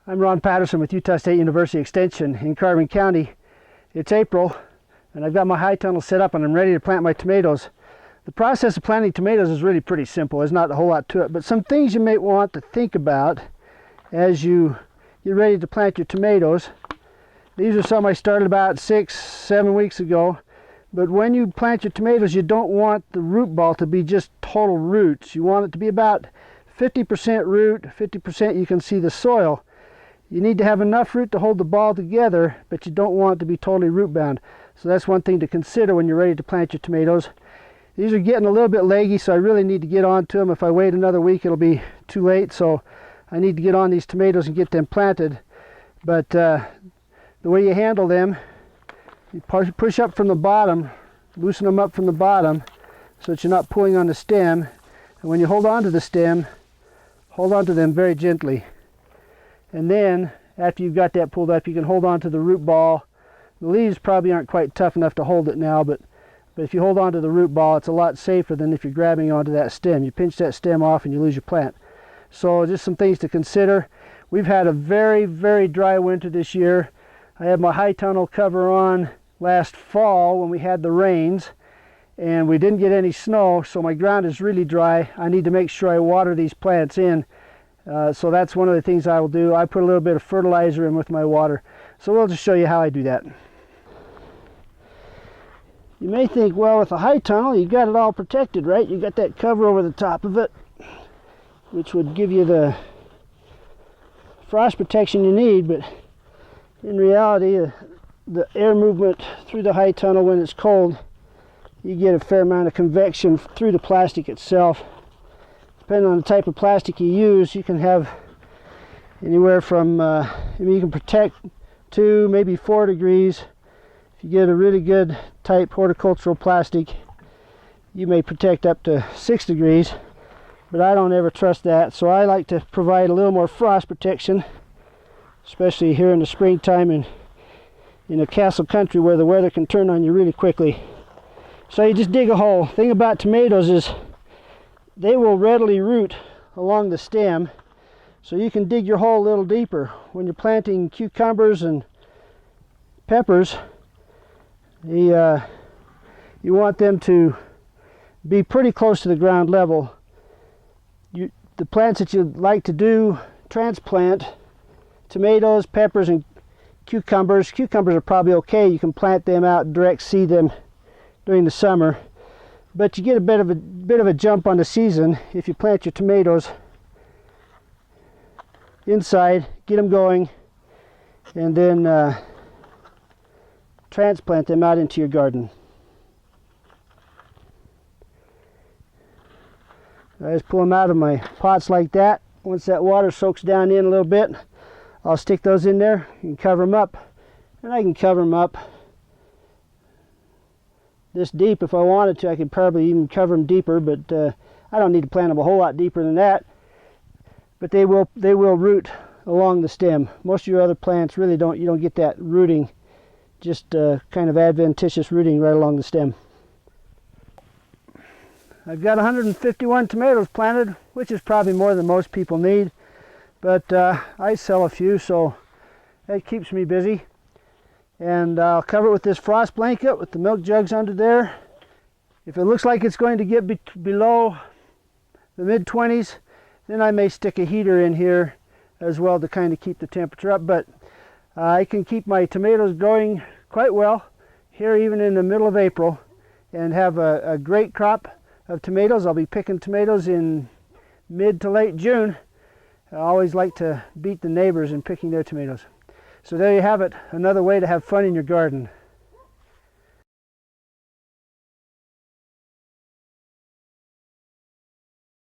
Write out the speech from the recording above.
I'm Ron Patterson with Utah State University Extension in Carbon County. It's April and I've got my high tunnel set up and I'm ready to plant my tomatoes. The process of planting tomatoes is really pretty simple. There's not a whole lot to it, but some things you may want to think about as you get ready to plant your tomatoes. These are some I started about 6-7 weeks ago. But when you plant your tomatoes, you don't want the root ball to be just total roots. You want it to be about 50% root, 50% you can see the soil. You need to have enough root to hold the ball together, but you don't want it to be totally root bound. So that's one thing to consider when you're ready to plant your tomatoes. These are getting a little bit leggy, so I really need to get on to them. If I wait another week, it'll be too late. So I need to get on these tomatoes and get them planted. But the way you handle them, you push up from the bottom, loosen them up from the bottom so that you're not pulling on the stem. And when you hold on to the stem, hold on to them very gently. And then, after you've got that pulled up, you can hold on to the root ball. The leaves probably aren't quite tough enough to hold it now, but if you hold on to the root ball, it's a lot safer than if you're grabbing onto that stem. You pinch that stem off and you lose your plant. So just some things to consider. We've had a very, very dry winter this year. I had my high tunnel cover on last fall when we had the rains, and we didn't get any snow, so my ground is really dry. I need to make sure I water these plants in. So that's one of the things I will do. I put a little bit of fertilizer in with my water. So we'll just show you how I do that. You may think, well, with a high tunnel, you got it all protected, right? You got that cover over the top of it, which would give you the frost protection you need, but in reality, the air movement through the high tunnel when it's cold, you get a fair amount of convection through the plastic itself. Depending on the type of plastic you use, you can have anywhere from, you can protect 2, maybe 4 degrees. If you get a really good type horticultural plastic, you may protect up to 6 degrees, but I don't ever trust that. So I like to provide a little more frost protection, especially here in the springtime and in a castle country where the weather can turn on you really quickly. So you just dig a hole. Thing about tomatoes is they will readily root along the stem, so you can dig your hole a little deeper. When you're planting cucumbers and peppers, you want them to be pretty close to the ground level. The plants that you'd like to do transplant, tomatoes, peppers, and cucumbers. Cucumbers are probably okay. You can plant them out and direct seed them during the summer. But you get a bit of a jump on the season if you plant your tomatoes inside, get them going, and then transplant them out into your garden. I just pull them out of my pots like that. Once that water soaks down in a little bit, I'll stick those in there and cover them up. And I can cover them up this deep if I wanted to. I could probably even cover them deeper, but I don't need to plant them a whole lot deeper than that. But they will root along the stem. Most of your other plants really don't. You don't get that rooting, just kind of adventitious rooting right along the stem. I've got 151 tomatoes planted, which is probably more than most people need, but I sell a few, so that keeps me busy. And I'll cover it with this frost blanket with the milk jugs under there. If it looks like it's going to get below the mid-20s, then I may stick a heater in here as well to kind of keep the temperature up. But I can keep my tomatoes growing quite well here even in the middle of April and have a great crop of tomatoes. I'll be picking tomatoes in mid to late June. I always like to beat the neighbors in picking their tomatoes. So there you have it, another way to have fun in your garden.